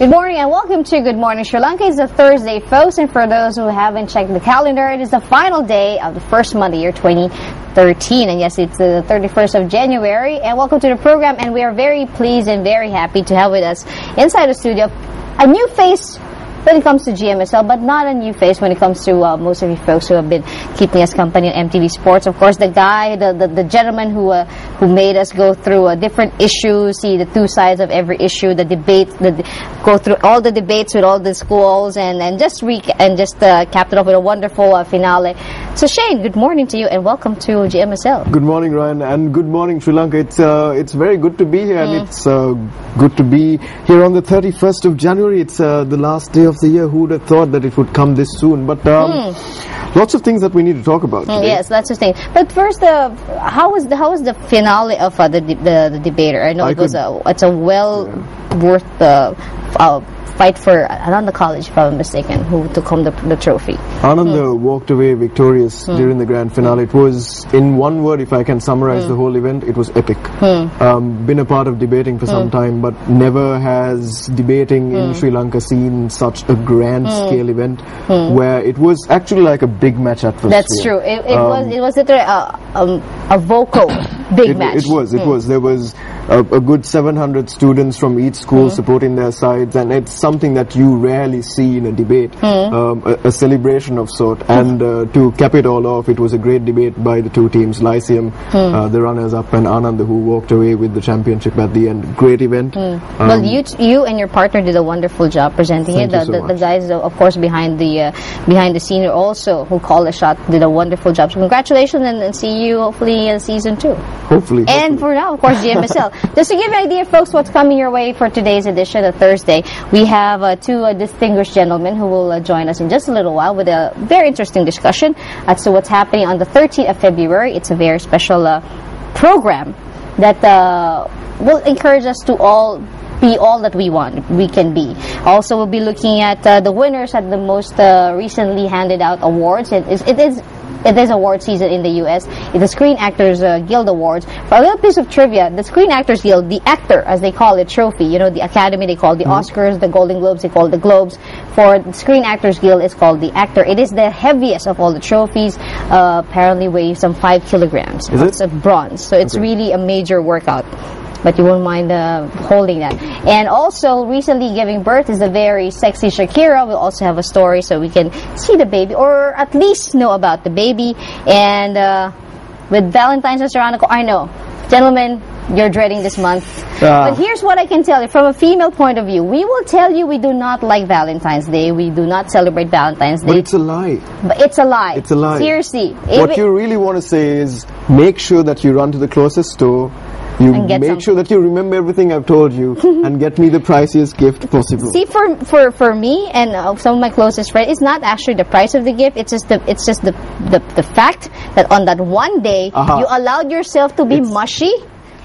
Good morning and welcome to Good Morning Sri Lanka. It's a Thursday, folks, and for those who haven't checked the calendar, it is the final day of the first month of the year 2013. And yes, it's the 31st of January. And welcome to the program. And we are very pleased and very happy to have with us inside the studio a new face when it comes to GMSL, but not a new face when it comes to most of you folks who have been keeping us company on MTV Sports. Of course, the guy, the gentleman who made us go through different issues, see the two sides of every issue, the debates, go through all the debates with all the schools, and just cap it off with a wonderful finale. So Shane, good morning to you and welcome to GMSL. Good morning, Ryan, and good morning, Sri Lanka. It's very good to be here, and it's good to be here on the 31st of January. It's the last day of the year. Who would have thought that it would come this soon? But lots of things that we need to talk about today. Yes, lots of things. But first, how was the finale of the debater? I know it's a well worth fight for Ananda College, if I'm mistaken, who took home the trophy. Ananda walked away victorious during the grand finale. It was, in one word, if I can summarize the whole event, it was epic. Been a part of debating for some time, but never has debating in Sri Lanka seen such a grand scale event where it was actually like a big match atmosphere. That's true. It was literally a vocal big match. It was. There was a good 700 students from each school supporting their sides, and it's something that you rarely see in a debate, a celebration of sort. And to cap it all off, it was a great debate by the two teams, Lyceum, the runners-up, and Ananda, who walked away with the championship at the end. Great event. Well, you and your partner did a wonderful job presenting it. The guys, of course, behind the scene also, who called the shot, did a wonderful job. So congratulations, and see you hopefully in season 2. Hopefully. And for now, of course, GMSL. Just to give you an idea, folks, what's coming your way for today's edition of Thursday, we have two distinguished gentlemen who will join us in just a little while with a very interesting discussion as to what's happening on the 13th of February. It's a very special program that will encourage us to all be all that we can be. Also, we'll be looking at the winners at the most recently handed out awards. It is award season in the U.S. It's the Screen Actors Guild Awards. For a little piece of trivia, the Screen Actors Guild, the actor, as they call it, trophy, the Academy, they call the Oscars, the Golden Globes, they call the Globes. For the Screen Actors Guild, it's called the actor. It is the heaviest of all the trophies, apparently weighs some 5 kilograms. It's a bronze, so it's really a major workout. But you won't mind holding that. And also, recently giving birth is a very sexy Shakira. We'll also have a story so we can see the baby, or at least know about the baby. And with Valentine's Day around the corner, I know, gentlemen, you're dreading this month. But here's what I can tell you. From a female point of view, we will tell you we do not like Valentine's Day. We do not celebrate Valentine's Day. But it's a lie. But it's a lie. It's a lie. Seriously. What you really want to say is, make sure that you run to the closest store, you make sure that you remember everything I've told you and get me the priciest gift possible. See, for me and some of my closest friends, it's not actually the price of the gift. It's just the fact that on that one day you allowed yourself to be mushy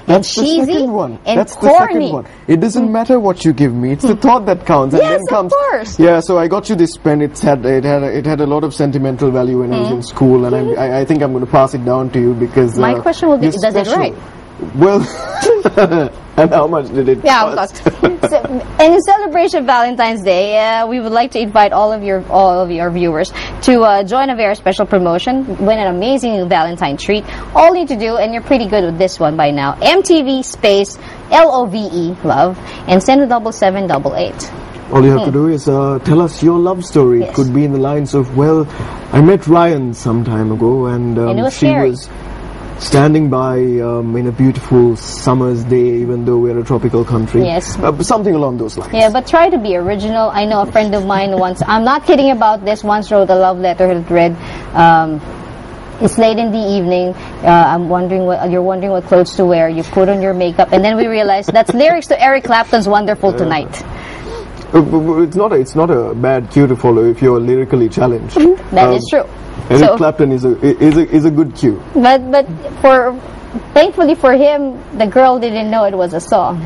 and cheesy and corny. It doesn't matter what you give me; it's the thought that counts. And yes, then of course. Yeah, so I got you this pen. It had a lot of sentimental value when I was in school, and I think I'm going to pass it down to you because my question will be: does it right? Well, and how much did it cost? So, and in celebration of Valentine's Day, we would like to invite all of your viewers to join a very special promotion, win an amazing Valentine treat. All you need to do, and you're pretty good with this one by now, MTV space LOVE, love, and send a 7788. All you have to do is tell us your love story. Yes. It could be in the lines of, well, I met Ryan some time ago, and she was standing by in a beautiful summer's day, even though we're a tropical country. Yes. Something along those lines. Yeah, but try to be original. I know a friend of mine once, I'm not kidding about this, once wrote a love letter that read, it's late in the evening, you're wondering what clothes to wear, you put on your makeup, and then we realized that's lyrics to Eric Clapton's Wonderful Tonight. It's not a bad cue to follow if you're lyrically challenged. That is true. Eric Clapton is a good cue. But thankfully for him, the girl didn't know it was a song.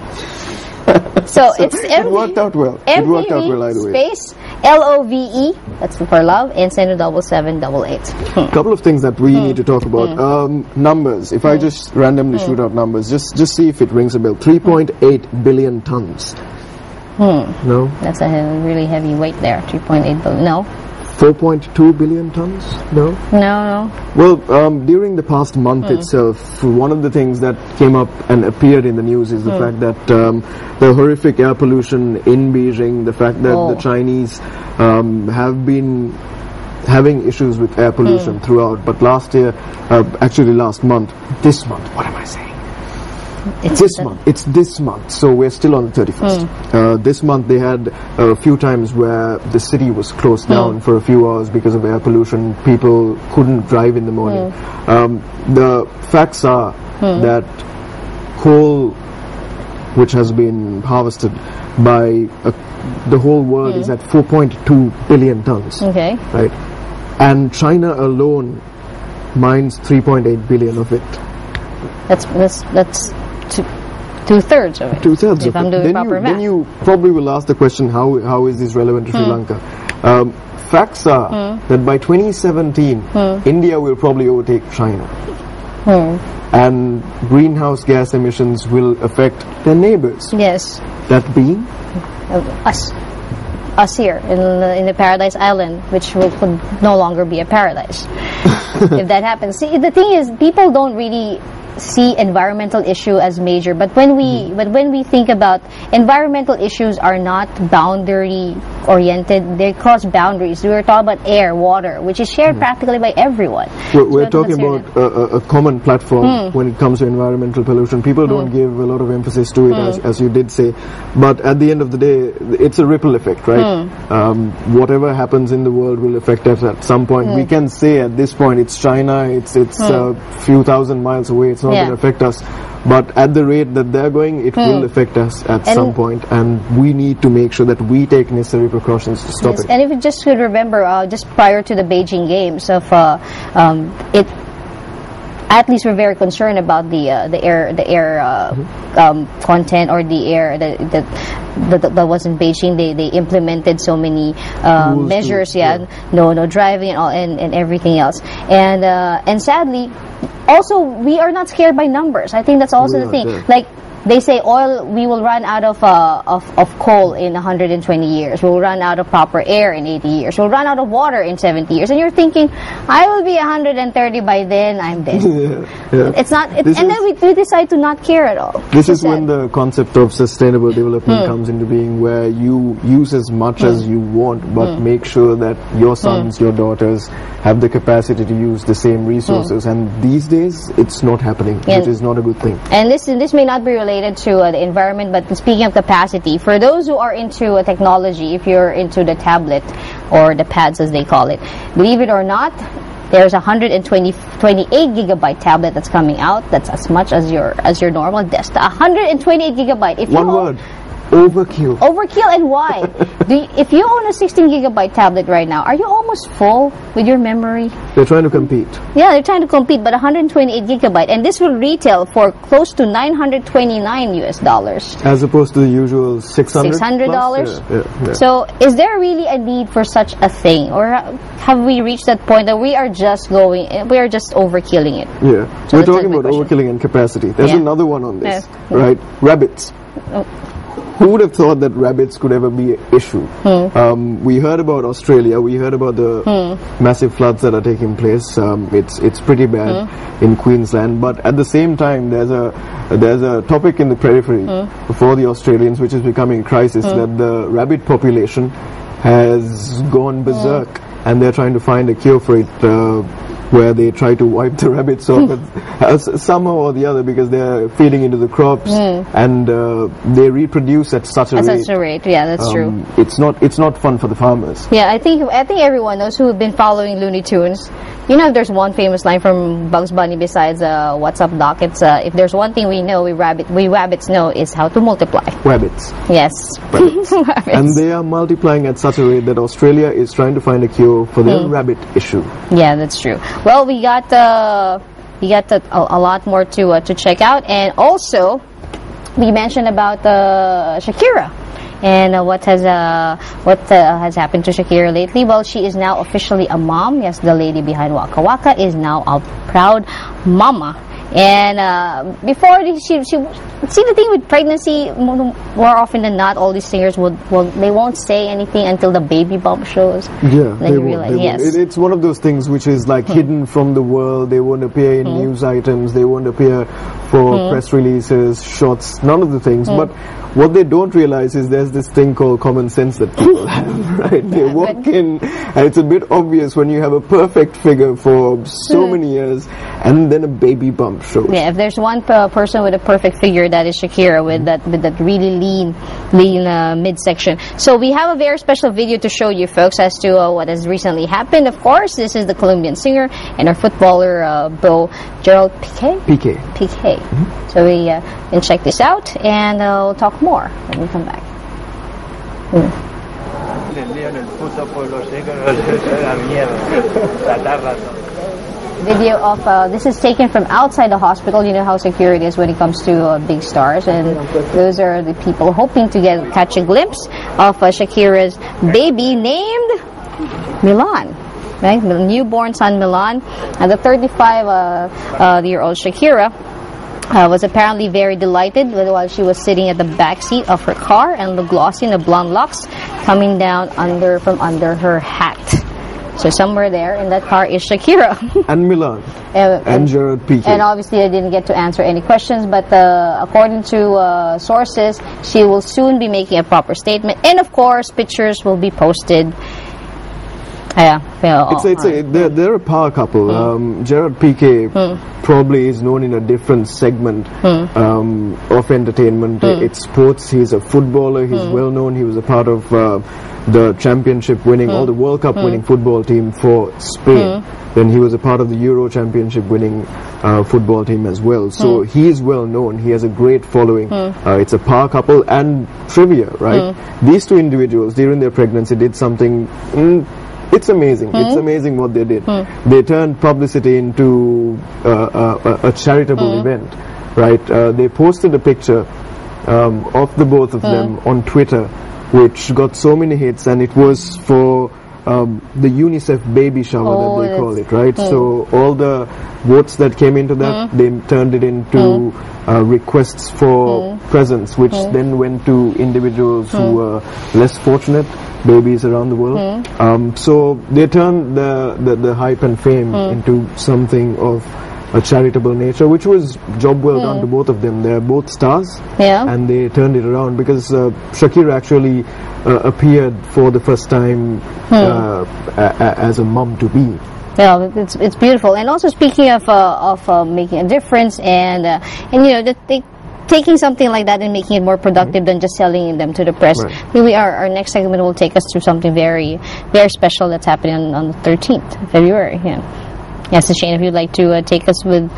So it's it worked out well. It worked out well either way. Space LOVE, that's for love, and send a 7788. Couple of things that we need to talk about. Numbers. If I just randomly shoot out numbers, just see if it rings a bell. 3.8 billion tons. No. That's a really heavy weight there. 3.8 billion. No. 4.2 billion tons? No. No. Well, during the past month itself, one of the things that came up and appeared in the news is the fact that the horrific air pollution in Beijing, the fact that the Chinese have been having issues with air pollution throughout. But last year, actually last month, this month, what am I saying? It's this month, so we're still on the 31st. This month they had a few times where the city was closed down for a few hours because of air pollution. People couldn't drive in the morning. The facts are that coal, which has been harvested by the whole world, is at 4.2 billion tons. Okay. Right, and China alone mines 3.8 billion of it. That's two-thirds of it. Two-thirds if of I'm it. doing proper math. Then you probably will ask the question, how is this relevant to Sri Lanka? Facts are that by 2017, India will probably overtake China. And greenhouse gas emissions will affect their neighbors. Yes. That being? Us here in the Paradise Island, which could no longer be a paradise if that happens. See, the thing is, people don't really see environmental issue as major, but when we think about environmental issues are not boundary oriented, they cross boundaries. We were talking about air, water, which is shared practically by everyone. We're talking about a common platform when it comes to environmental pollution. People don't give a lot of emphasis to it, as you did say, but at the end of the day, it's a ripple effect, right? Whatever happens in the world will affect us at some point. We can say at this point it's China, it's a few thousand miles away, it's not going to affect us, but at the rate that they're going, it will affect us at some point, and we need to make sure that we take necessary precautions to stop it. And if you just could remember, just prior to the Beijing Games, at least we're very concerned about the air content, or the air that was in Beijing. They implemented so many measures, no driving and all, and everything else, and sadly, also we are not scared by numbers. I think that's also the thing. Like they say, we will run out of coal in 120 years. We'll run out of proper air in 80 years. We'll run out of water in 70 years. And you're thinking, I will be 130 by then. I'm dead. It's not. And then we decide to not care at all. This is when the concept of sustainable development comes into being, where you use as much as you want, but make sure that your sons, your daughters have the capacity to use the same resources. And these days, it's not happening, which is not a good thing. And this may not be related to the environment, but speaking of capacity, for those who are into technology, if you're into the tablet or the pads as they call it, believe it or not, there's a 28 gigabyte tablet that's coming out. That's as much as your normal desktop. 128 gigabyte. If One word. Overkill. Overkill, and why? If you own a 16 gigabyte tablet right now, are you almost full with your memory? They're trying to compete. Yeah, they're trying to compete, but 128 gigabyte, and this will retail for close to $929 US. As opposed to the usual $600. $600. Yeah. So, is there really a need for such a thing, or have we reached that point that we are just overkilling it? Yeah, so we're talking about overkilling and capacity. There's another one on this, right? Rabbits. Who would have thought that rabbits could ever be an issue? We heard about Australia. We heard about the massive floods that are taking place. It's pretty bad in Queensland. But at the same time, there's a topic in the periphery for the Australians, which is becoming a crisis, that the rabbit population has gone berserk, and they're trying to find a cure for it. Where they try to wipe the rabbits off somehow or the other, because they're feeding into the crops and they reproduce at such a rate. At such a rate, yeah, that's true. It's not fun for the farmers. Yeah, I think everyone knows, who have been following Looney Tunes. You know, if there's one famous line from Bugs Bunny besides "What's up, Doc?" It's if there's one thing we know, we rabbits know, is how to multiply. Rabbits. Yes. Rabbits. And they are multiplying at such a rate that Australia is trying to find a cure for their rabbit issue. Yeah, that's true. Well, we got a lot more to check out, and also we mentioned about Shakira. And what has happened to Shakira lately? Well, she is now officially a mom. Yes, the lady behind Waka Waka is now a proud mama. And before she see the thing with pregnancy, more often than not, all these singers they won't say anything until the baby bump shows. Yeah, then you realize, yes. It's one of those things which is like hidden from the world. They won't appear in news items. They won't appear for press releases, shots, none of the things. But what they don't realize is there's this thing called common sense that people have, right? They walk in, and it's a bit obvious when you have a perfect figure for so many years, and then a baby bump shows. Yeah, if there's one person with a perfect figure, that is Shakira with that really lean midsection. So we have a very special video to show you folks as to what has recently happened. Of course, this is the Colombian singer and our footballer, Gerald Piqué. Piqué. So we can check this out, and we'll talk more when we come back. Video of this is taken from outside the hospital. You know how secure it is when it comes to big stars, and those are the people hoping to catch a glimpse of Shakira's baby named Milan. Right, the newborn son Milan, and the 35-year-old Shakira was apparently very delighted while she was sitting at the back seat of her car, and the glossy and the blonde locks coming down from under her hat. So somewhere there in that car is Shakira. And Milan. And Gerard Piqué. And obviously I didn't get to answer any questions, but according to sources, she will soon be making a proper statement. And of course, pictures will be posted. They're a power couple. Gerard Piqué probably is known in a different segment of entertainment. It's sports. He's a footballer. He's well known. He was a part of the championship winning, or the World Cup winning football team for Spain. Then he was a part of the Euro Championship winning football team as well. So he is well known. He has a great following. It's a power couple. And trivia, right? These two individuals during their pregnancy did something. It's amazing. It's amazing what they did. They turned publicity into a charitable event, right? They posted a picture of the both of them on Twitter, which got so many hits, and it was for the UNICEF baby shower that they call it, right? So all the votes that came into that, they turned it into requests for presents, which then went to individuals who were less fortunate, babies around the world. So they turned the hype and fame into something of a charitable nature, which was job well done to both of them. They're both stars, and they turned it around because Shakira actually appeared for the first time as a mom to be. Yeah, it's beautiful. And also speaking of making a difference, and you know, taking something like that and making it more productive than just selling them to the press. Right. Maybe our next segment will take us through something very, very special that's happening on the 13th of February. Yes, Shane, if you'd like to take us with,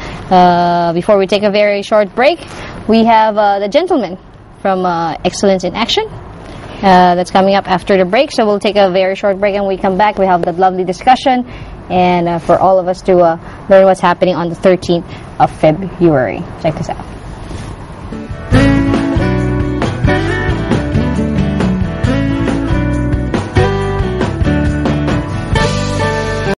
before we take a very short break, we have the gentleman from Excellence in Action. That's coming up after the break. So we'll take a very short break, and when we come back, we have that lovely discussion, and for all of us to learn what's happening on the 13th of February. Check this out.